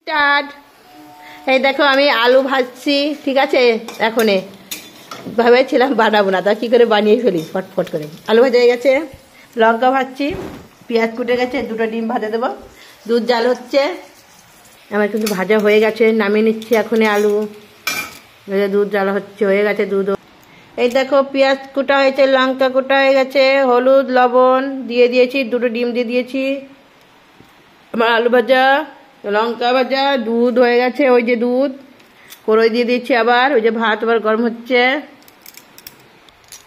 Start. এই দেখো আমি আলু ভাজছি, ঠিক আছে। এখন ভেবেছিলাম বানাবো না, তা কি করে বানিয়ে ফেলি ফটফট করে। আলু ভাজা হয়ে গেছে, লঙ্কা ভাজছি, পেঁয়াজ কুটে গেছে, দুটো ডিম ভাজা দেবো, দুধ জাল হচ্ছে। আমার কিন্তু ভাজা হয়ে গেছে, নামিয়ে নিচ্ছি এখনই আলু। দুধ জাল হচ্ছে, হয়ে গেছে দুধ। এই দেখো পেঁয়াজ কুটা হয়েছে, লঙ্কা কুটা হয়ে গেছে, হলুদ লবণ দিয়ে দিয়েছি, দুটো ডিম দিয়ে দিয়েছি। আমার আলু ভাজা, লঙ্কা ভাজা, দুধ হয়ে গেছে, ওই যে দুধ কড়াই দিয়ে দিচ্ছি। আবার ওই যে ভাত আবার গরম হচ্ছে,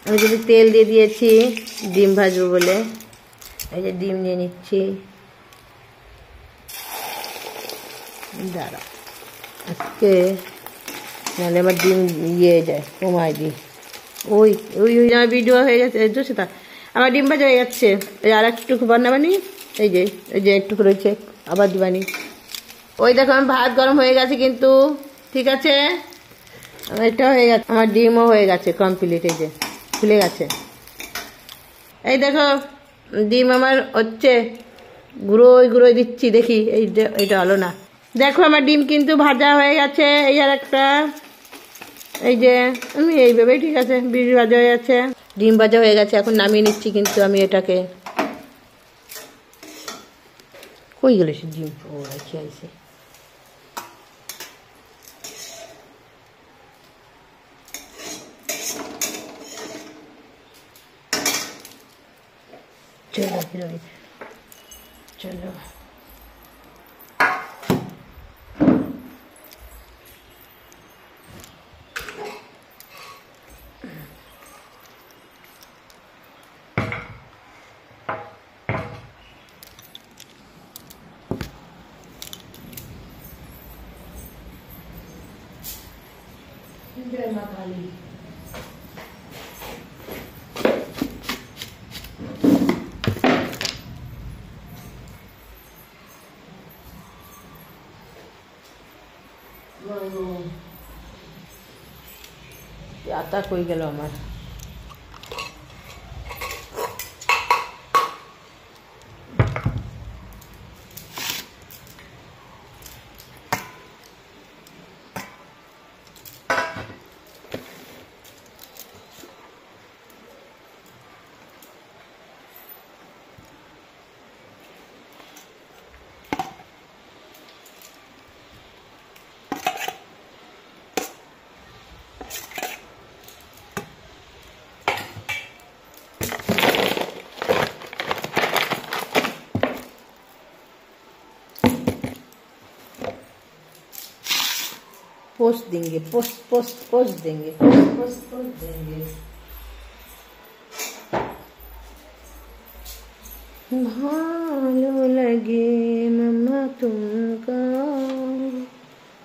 আমি যদি তেল দিয়ে দিয়েছি ডিম ভাজবো বলে। এই যে ডিম নিয়ে নিচ্ছি, দাঁড়া আজকে নাহলে আমার ডিম ইয়ে যায়, কমায় দিই। ওই ওই ওই আমার ভিডিও হয়ে গেছে, সেটা আমার ডিম ভাজা হয়ে যাচ্ছে। এই আর একটু বানাবানি, এই যে একটু রয়েছে, আবার দিবানি। ওই দেখো আমার ভাত গরম হয়ে গেছে কিন্তু, ঠিক আছে। এটা হয়ে গেছে, আমার ডিমও হয়ে গেছে কমপ্লিট, এই যে খুলে গেছে। এই দেখো ডিম আমার হচ্ছে, গুঁড়োই দিচ্ছি, দেখি এইটা হলো না। দেখো আমার ডিম কিন্তু ভাজা হয়ে গেছে। এই আর একটা, এই যে আমি এইভাবেই, ঠিক আছে, বিড়ি ভাজা হয়ে গেছে, ডিম ভাজা হয়ে গেছে। এখন নামিয়ে নিচ্ছি কিন্তু আমি এটাকে। কই গেল সে ডিম? ও আইছে আইছে। চলো চলো, जय मां काली। आता कोई गल আমার। पोस्ट देंगे, पोस्ट देंगे, पोस्ट देंगे। ভালো লাগে মামা তুমকা,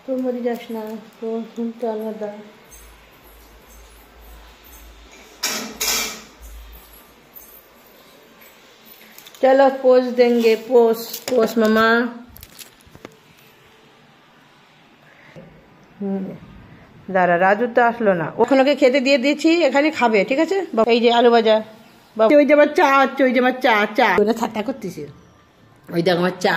তো মরে যাস না, তো শুনতে আলাদা। चलो पोस्ट देंगे, पोस्ट मामा। দাঁড়া, রাজু তো আসলো না, ওখানে ওকে খেতে দিয়ে দিয়েছি, এখানে খাবে, ঠিক আছে। এই যে আলু ভাজা, ওই যে আমার চা হচ্ছে, ওই যে আমার চা ঠাট্টা করতেছি। ওই দেখ আমার চা।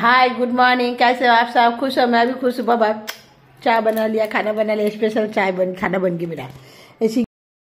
हाय गुड मॉर्निंग, कैसे हो आप सब? खुश हो? मैं भी खुश हूँ बाबा। चाय बना लिया, खाना बना लिया, स्पेशल चाय खाना बन गया मेरा। ऐसी